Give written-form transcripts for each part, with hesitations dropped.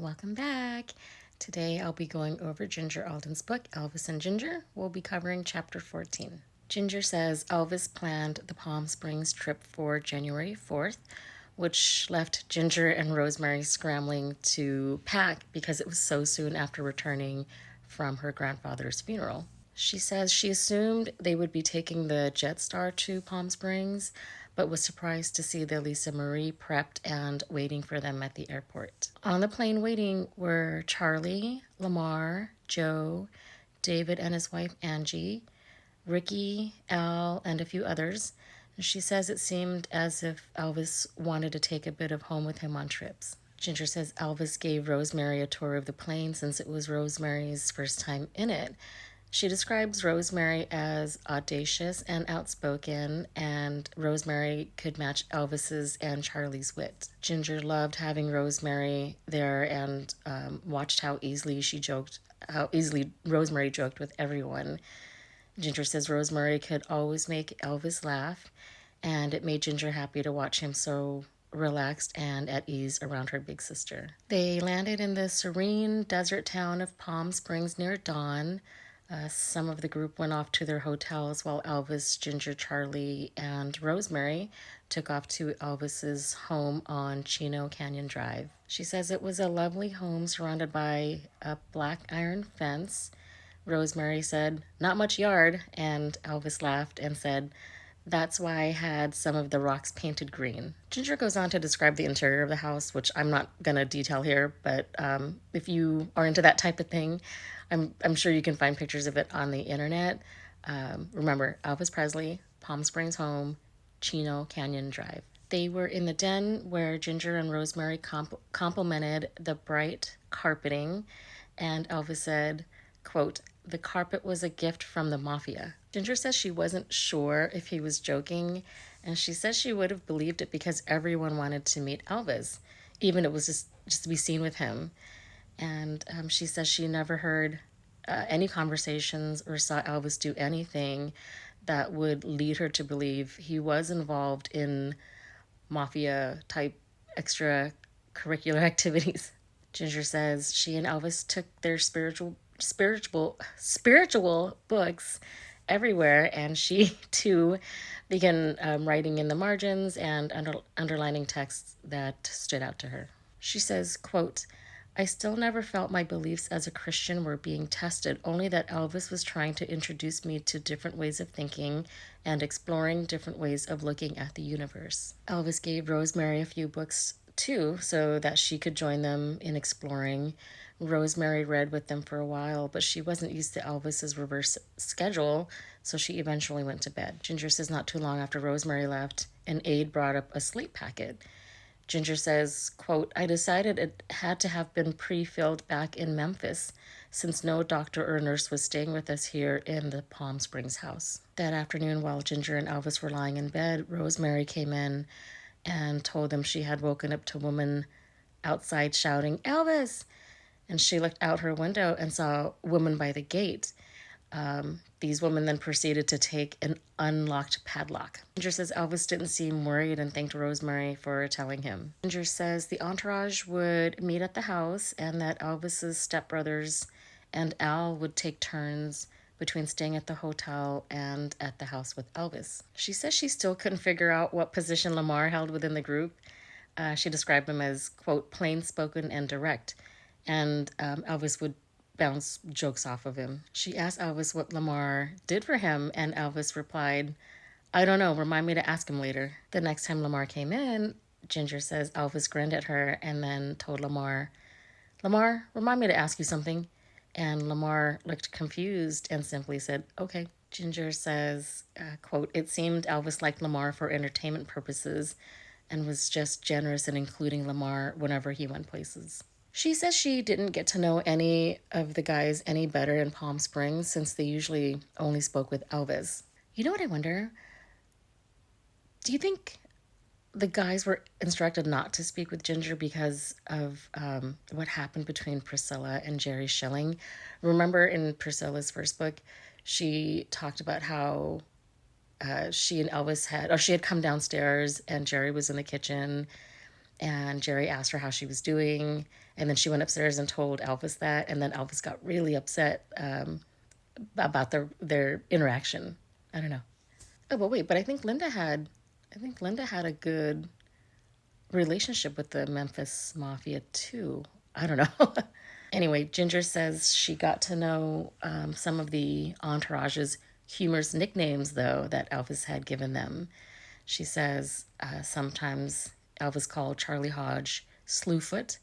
Welcome back. Today I'll be going over Ginger Alden's book, Elvis and Ginger. We'll be covering chapter 14. Ginger says Elvis planned the Palm Springs trip for January 4th, which left Ginger and Rosemary scrambling to pack because it was so soon after returning from her grandfather's funeral. She says she assumed they would be taking the Jetstar to Palm Springs, but was surprised to see the Lisa Marie prepped and waiting for them at the airport. On the plane waiting were Charlie, Lamar, Joe, David and his wife Angie, Ricky, Al, and a few others. She says it seemed as if Elvis wanted to take a bit of home with him on trips. Ginger says Elvis gave Rosemary a tour of the plane since it was Rosemary's first time in it. She describes Rosemary as audacious and outspoken, and Rosemary could match Elvis's and Charlie's wit. Ginger loved having Rosemary there and watched how easily Rosemary joked with everyone. Ginger says Rosemary could always make Elvis laugh, and it made Ginger happy to watch him so relaxed and at ease around her big sister. They landed in the serene desert town of Palm Springs near dawn. Some of the group went off to their hotels while Elvis, Ginger, Charlie, and Rosemary took off to Elvis's home on Chino Canyon Drive. She says it was a lovely home surrounded by a black iron fence. Rosemary said, "Not much yard," and Elvis laughed and said, "That's why I had some of the rocks painted green." Ginger goes on to describe the interior of the house, which I'm not going to detail here, but if you are into that type of thing, I'm sure you can find pictures of it on the internet. Remember, Elvis Presley, Palm Springs home, Chino Canyon Drive. They were in the den where Ginger and Rosemary complimented the bright carpeting, and Elvis said, quote, "The carpet was a gift from the mafia." Ginger says she wasn't sure if he was joking, and she says she would have believed it because everyone wanted to meet Elvis, even it was just to be seen with him. And she says she never heard any conversations or saw Elvis do anything that would lead her to believe he was involved in mafia type extracurricular activities. Ginger says she and Elvis took their spiritual books everywhere, and she too began writing in the margins and underlining texts that stood out to her. She says, quote, "I still never felt my beliefs as a Christian were being tested, only that Elvis was trying to introduce me to different ways of thinking and exploring different ways of looking at the universe." Elvis gave Rosemary a few books too, so that she could join them in exploring. Rosemary read with them for a while, but she wasn't used to Elvis's reverse schedule, so she eventually went to bed. Ginger says not too long after Rosemary left, an aide brought up a sleep packet. Ginger says, quote, "I decided it had to have been pre-filled back in Memphis since no doctor or nurse was staying with us here in the Palm Springs house." That afternoon, while Ginger and Elvis were lying in bed, Rosemary came in and told them she had woken up to a woman outside shouting, "Elvis!" And she looked out her window and saw a woman by the gate. These women then proceeded to take an unlocked padlock. Ginger says Elvis didn't seem worried and thanked Rosemary for telling him. Ginger says the entourage would meet at the house and that Elvis's stepbrothers and Al would take turns between staying at the hotel and at the house with Elvis. She says she still couldn't figure out what position Lamar held within the group. She described him as, quote, "plain spoken and direct," and Elvis would bounce jokes off of him. She asked Elvis what Lamar did for him, and Elvis replied, "I don't know, remind me to ask him later." The next time Lamar came in, Ginger says Elvis grinned at her and then told Lamar, remind me to ask you something." And Lamar looked confused and simply said, "Okay." Ginger says, quote, "It seemed Elvis liked Lamar for entertainment purposes and was just generous in including Lamar whenever he went places." She says she didn't get to know any of the guys any better in Palm Springs since they usually only spoke with Elvis. You know what I wonder? Do you think the guys were instructed not to speak with Ginger because of what happened between Priscilla and Jerry Schilling? Remember in Priscilla's first book, she talked about how she and Elvis she had come downstairs and Jerry was in the kitchen And Jerry asked her how she was doing. And then she went upstairs and told Elvis that. And then Elvis got really upset about their interaction. I don't know. Oh, but wait, but I think Linda had a good relationship with the Memphis Mafia too. I don't know. Anyway, Ginger says she got to know some of the entourage's humorous nicknames, though, that Elvis had given them. She says sometimes Elvis called Charlie Hodge Slewfoot,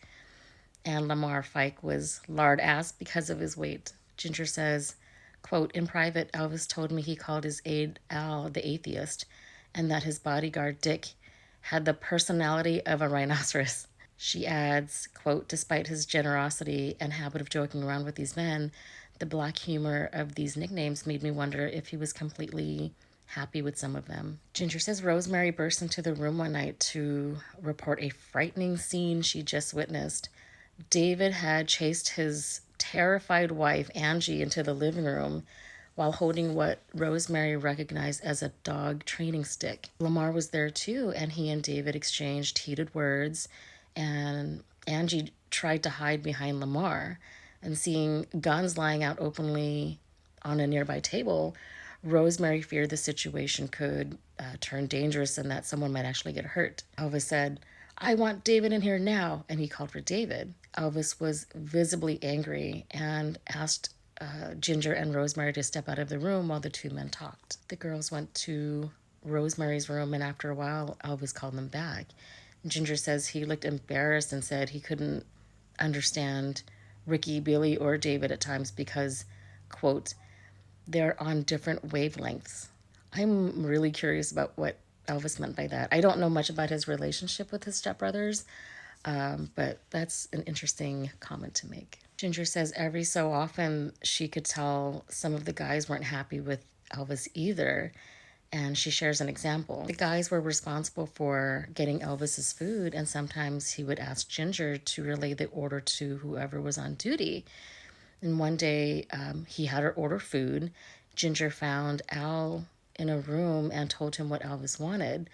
and Lamar Fike was lard ass because of his weight. Ginger says, quote, in private, Elvis told me he called his aide Al the atheist, and that his bodyguard Dick had the personality of a rhinoceros. She adds, quote, despite his generosity and habit of joking around with these men, the black humor of these nicknames made me wonder if he was completely happy with some of them. Ginger says Rosemary burst into the room one night to report a frightening scene she just witnessed. David had chased his terrified wife, Angie, into the living room while holding what Rosemary recognized as a dog training stick. Lamar was there too, and he and David exchanged heated words, and Angie tried to hide behind Lamar. And seeing guns lying out openly on a nearby table, Rosemary feared the situation could turn dangerous and that someone might actually get hurt. Elvis said, I want David in here now, and he called for David. Elvis was visibly angry and asked Ginger and Rosemary to step out of the room while the two men talked. The girls went to Rosemary's room, and after a while, Elvis called them back. Ginger says he looked embarrassed and said he couldn't understand Ricky, Billy, or David at times because, quote, they're on different wavelengths. I'm really curious about what Elvis meant by that. I don't know much about his relationship with his stepbrothers, but that's an interesting comment to make. Ginger says every so often she could tell some of the guys weren't happy with Elvis either. And she shares an example. The guys were responsible for getting Elvis's food, and sometimes he would ask Ginger to relay the order to whoever was on duty. And one day he had her order food. Ginger found Al in a room and told him what Elvis wanted.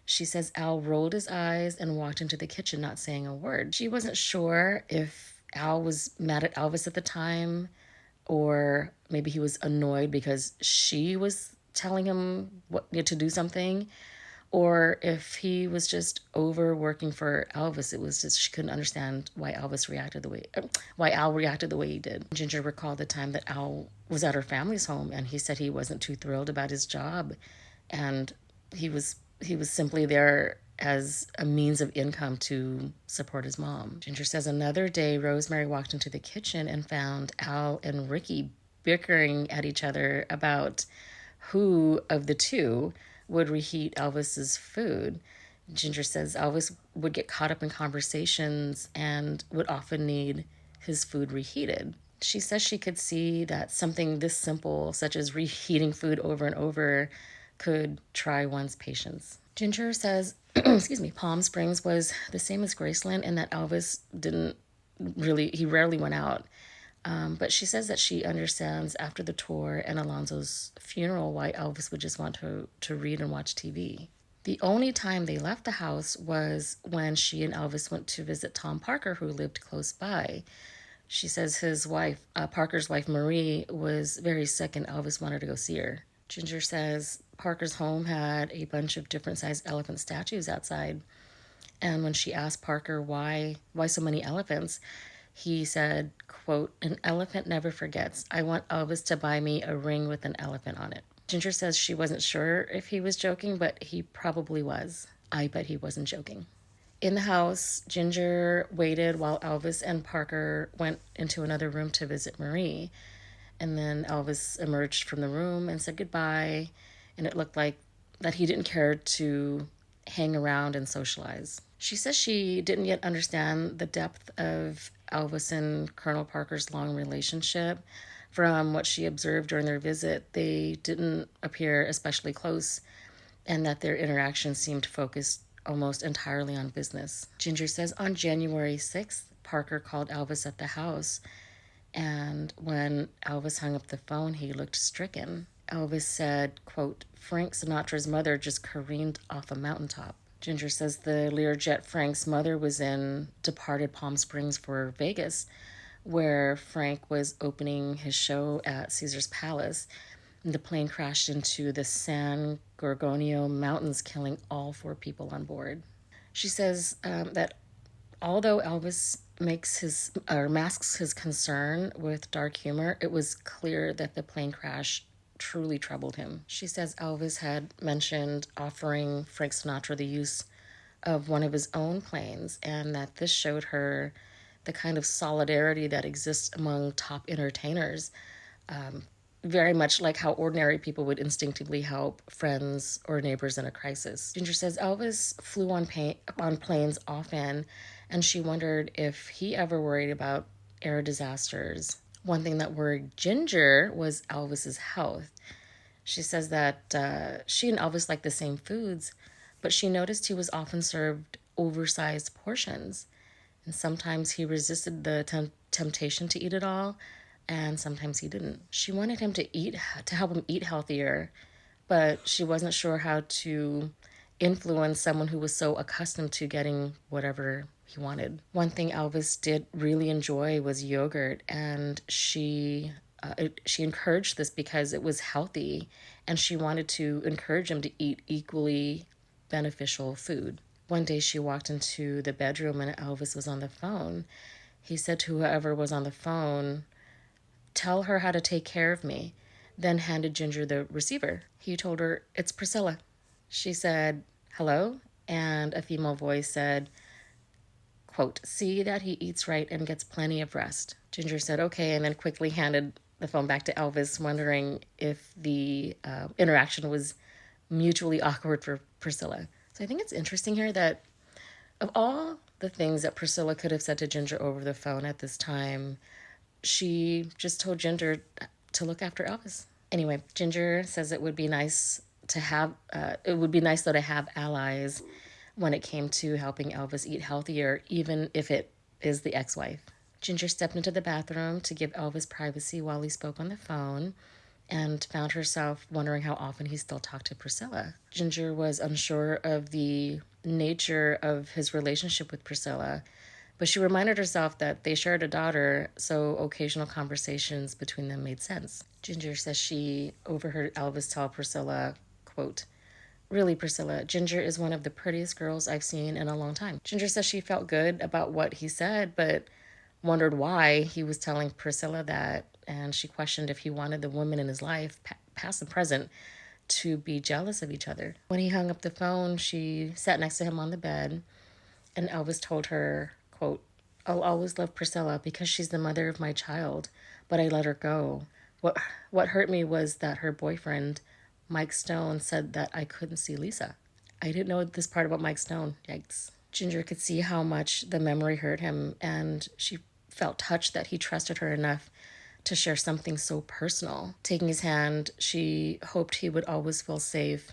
She says Al rolled his eyes and walked into the kitchen, not saying a word. She wasn't sure if Al was mad at Elvis at the time, or maybe he was annoyed because she was telling him what to do something, or if he was just overworking for Elvis. It was just she couldn't understand why Al reacted the way he did. Ginger recalled the time that Al was at her family's home, and he said he wasn't too thrilled about his job, and he was simply there as a means of income to support his mom. Ginger says another day Rosemary walked into the kitchen and found Al and Ricky bickering at each other about who of the two would reheat Elvis's food. Ginger says Elvis would get caught up in conversations and would often need his food reheated. She says she could see that something this simple, such as reheating food over and over, could try one's patience. Ginger says, excuse me, Palm Springs was the same as Graceland in that Elvis he rarely went out. But she says that she understands after the tour and Alonzo's funeral why Elvis would just want to read and watch TV. The only time they left the house was when she and Elvis went to visit Tom Parker, who lived close by. She says his wife, Parker's wife Marie, was very sick and Elvis wanted to go see her. Ginger says Parker's home had a bunch of different sized elephant statues outside. And when she asked Parker why so many elephants, he said, quote, an elephant never forgets. I want Elvis to buy me a ring with an elephant on it. Ginger says she wasn't sure if he was joking, but he probably was. I bet he wasn't joking. In the house, Ginger waited while Elvis and Parker went into another room to visit Marie. And then Elvis emerged from the room and said goodbye. And it looked like that he didn't care to hang around and socialize. She says she didn't yet understand the depth of Elvis and Colonel Parker's long relationship. From what she observed during their visit, they didn't appear especially close, and that their interaction seemed focused almost entirely on business. Ginger says on January 6th, Parker called Elvis at the house, and when Elvis hung up the phone, he looked stricken. Elvis said, quote, Frank Sinatra's mother just careened off a mountaintop. Ginger says the Learjet Frank's mother was in departed Palm Springs for Vegas, where Frank was opening his show at Caesar's Palace. And the plane crashed into the San Gorgonio Mountains, killing all four people on board. She says that although Elvis makes his or masks his concern with dark humor, it was clear that the plane crash truly troubled him. She says Elvis had mentioned offering Frank Sinatra the use of one of his own planes, and that this showed her the kind of solidarity that exists among top entertainers, very much like how ordinary people would instinctively help friends or neighbors in a crisis. Ginger says Elvis flew on planes often, and she wondered if he ever worried about air disasters. One thing that worried Ginger was Elvis's health. She says that she and Elvis liked the same foods, but she noticed he was often served oversized portions. And sometimes he resisted the temptation to eat it all, and sometimes he didn't. She wanted him to help him eat healthier, but she wasn't sure how to influence someone who was so accustomed to getting whatever he wanted. One thing Elvis did really enjoy was yogurt, and she encouraged this because it was healthy, and she wanted to encourage him to eat equally beneficial food. One day she walked into the bedroom and Elvis was on the phone. He said to whoever was on the phone, "Tell her how to take care of me," then handed Ginger the receiver. He told her, "It's Priscilla." She said, "Hello?" And a female voice said, quote, "See that he eats right and gets plenty of rest." Ginger said, "Okay," and then quickly handed the phone back to Elvis, wondering if the interaction was mutually awkward for Priscilla. So I think it's interesting here that of all the things that Priscilla could have said to Ginger over the phone at this time, she just told Ginger to look after Elvis. Anyway, Ginger says it would be nice to have, it would be nice though to have allies when it came to helping Elvis eat healthier, even if it is the ex-wife. Ginger stepped into the bathroom to give Elvis privacy while he spoke on the phone, and found herself wondering how often he still talked to Priscilla. Ginger was unsure of the nature of his relationship with Priscilla, but she reminded herself that they shared a daughter, so occasional conversations between them made sense. Ginger says she overheard Elvis tell Priscilla, quote, "Really, Priscilla, Ginger is one of the prettiest girls I've seen in a long time." Ginger says she felt good about what he said, but wondered why he was telling Priscilla that, and she questioned if he wanted the women in his life, past and present, to be jealous of each other. When he hung up the phone, she sat next to him on the bed, and Elvis told her, quote, "I'll always love Priscilla because she's the mother of my child, but I let her go. What hurt me was that her boyfriend, Mike Stone, said that I couldn't see Lisa." I didn't know this part about Mike Stone. Yikes. Ginger could see how much the memory hurt him, and she felt touched that he trusted her enough to share something so personal. Taking his hand, she hoped he would always feel safe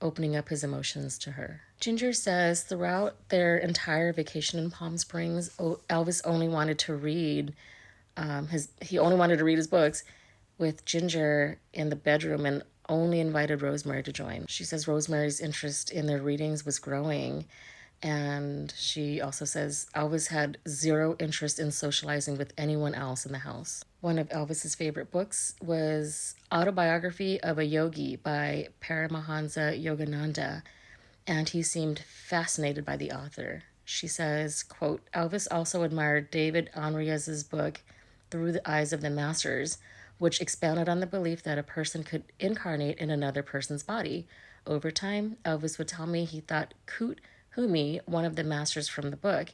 opening up his emotions to her. Ginger says throughout their entire vacation in Palm Springs, Elvis only wanted to read he only wanted to read his books with Ginger in the bedroom, and only invited Rosemary to join. She says Rosemary's interest in their readings was growing, and she also says Elvis had zero interest in socializing with anyone else in the house. One of Elvis's favorite books was Autobiography of a Yogi by Paramahansa Yogananda, and he seemed fascinated by the author. She says, quote, "Elvis also admired David Anrias's book, Through the Eyes of the Masters, which expounded on the belief that a person could incarnate in another person's body. Over time, Elvis would tell me he thought Kut Humi, one of the masters from the book,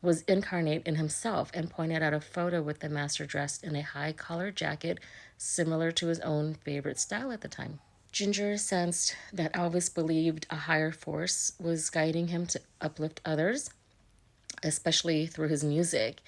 was incarnate in himself, and pointed out a photo with the master dressed in a high-collared jacket similar to his own favorite style at the time." Ginger sensed that Elvis believed a higher force was guiding him to uplift others, especially through his music.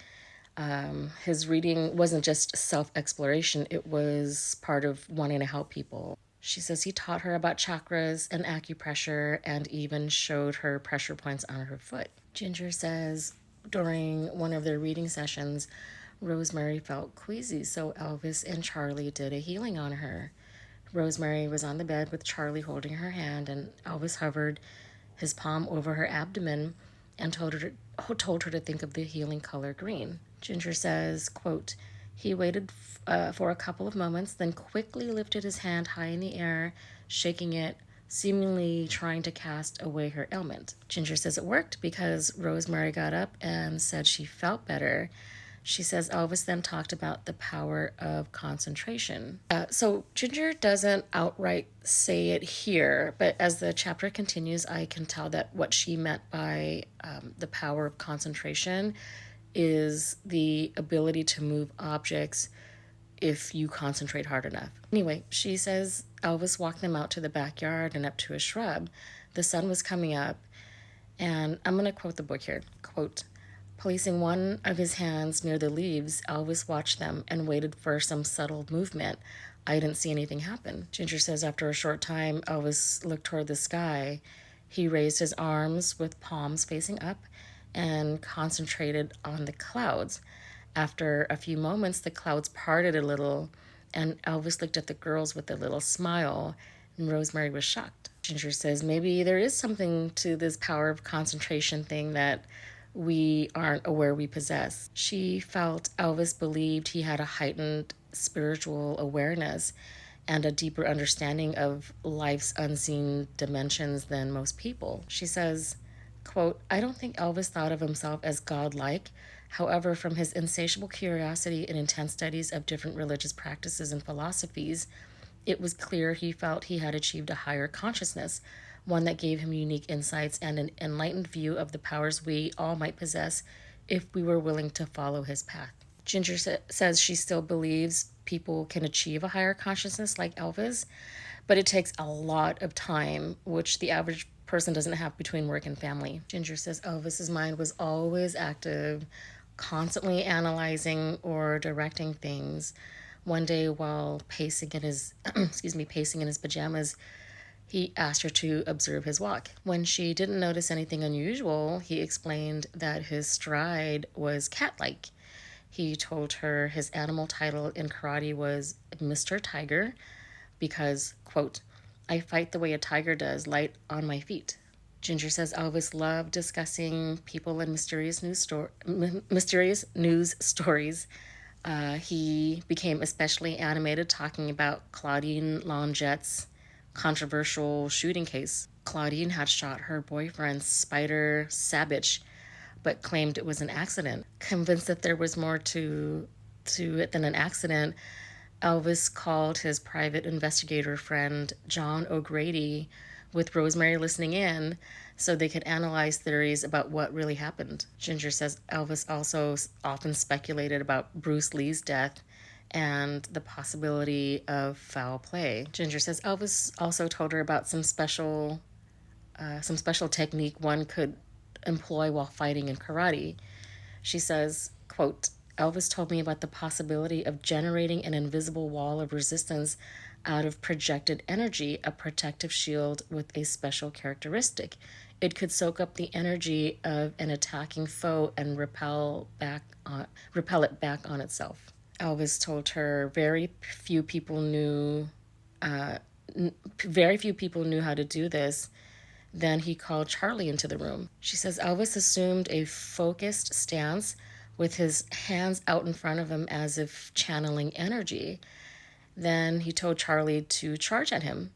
His reading wasn't just self-exploration, it was part of wanting to help people. She says he taught her about chakras and acupressure, and even showed her pressure points on her foot. Ginger says during one of their reading sessions, Rosemary felt queasy, so Elvis and Charlie did a healing on her. Rosemary was on the bed with Charlie holding her hand, and Elvis hovered his palm over her abdomen and told her to think of the healing color green. Ginger says, quote, he waited for a couple of moments, then quickly lifted his hand high in the air, shaking it, seemingly trying to cast away her ailment. Ginger says it worked because Rosemary got up and said she felt better. She says Elvis then talked about the power of concentration. So Ginger doesn't outright say it here, but as the chapter continues, I can tell that what she meant by the power of concentration is the ability to move objects if you concentrate hard enough. Anyway, she says Elvis walked them out to the backyard and up to a shrub. The sun was coming up, and I'm going to quote the book here. Quote, placing one of his hands near the leaves, Elvis watched them and waited for some subtle movement. I didn't see anything happen. Ginger says after a short time, Elvis looked toward the sky. He raised his arms with palms facing up and concentrated on the clouds. After a few moments, the clouds parted a little, and Elvis looked at the girls with a little smile, and Rosemary was shocked. Ginger says maybe there is something to this power of concentration thing that we aren't aware we possess. She felt Elvis believed he had a heightened spiritual awareness and a deeper understanding of life's unseen dimensions than most people. She says, quote, I don't think Elvis thought of himself as godlike. However, from his insatiable curiosity and intense studies of different religious practices and philosophies, it was clear he felt he had achieved a higher consciousness, one that gave him unique insights and an enlightened view of the powers we all might possess if we were willing to follow his path. Ginger says she still believes people can achieve a higher consciousness like Elvis, but it takes a lot of time, which the average person doesn't have between work and family. Ginger says Elvis's mind was always active, constantly analyzing or directing things. One day while pacing in his pacing in his pajamas, he asked her to observe his walk. When she didn't notice anything unusual, he explained that his stride was cat-like. He told her his animal title in karate was Mr. Tiger because, quote, I fight the way a tiger does, light on my feet. Ginger says Elvis loved discussing people and mysterious news stories. He became especially animated talking about Claudine Longette's controversial shooting case. Claudine had shot her boyfriend, Spider Sabich, but claimed it was an accident. Convinced that there was more to it than an accident, Elvis called his private investigator friend, John O'Grady, with Rosemary listening in so they could analyze theories about what really happened. Ginger says Elvis also often speculated about Bruce Lee's death and the possibility of foul play. Ginger says Elvis also told her about some special technique one could employ while fighting in karate. She says, quote, Elvis told me about the possibility of generating an invisible wall of resistance out of projected energy, a protective shield with a special characteristic. It could soak up the energy of an attacking foe and repel it back on itself. Elvis told her very few people knew how to do this. Then he called Charlie into the room. She says Elvis assumed a focused stance with his hands out in front of him as if channeling energy. Then he told Charlie to charge at him.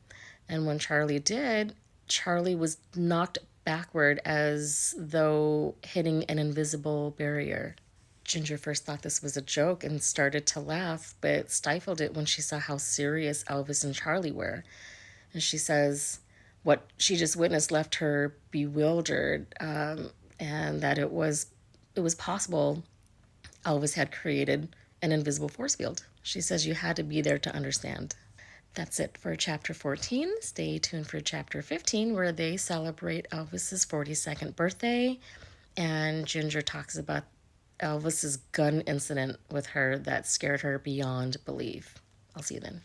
And when Charlie did, Charlie was knocked backward as though hitting an invisible barrier. Ginger first thought this was a joke and started to laugh, but stifled it when she saw how serious Elvis and Charlie were. And she says what she just witnessed left her bewildered, and that it was possible Elvis had created an invisible force field. She says you had to be there to understand. That's it for chapter 14. Stay tuned for chapter 15, where they celebrate Elvis's 42nd birthday, and Ginger talks about Elvis's gun incident with her that scared her beyond belief. I'll see you then.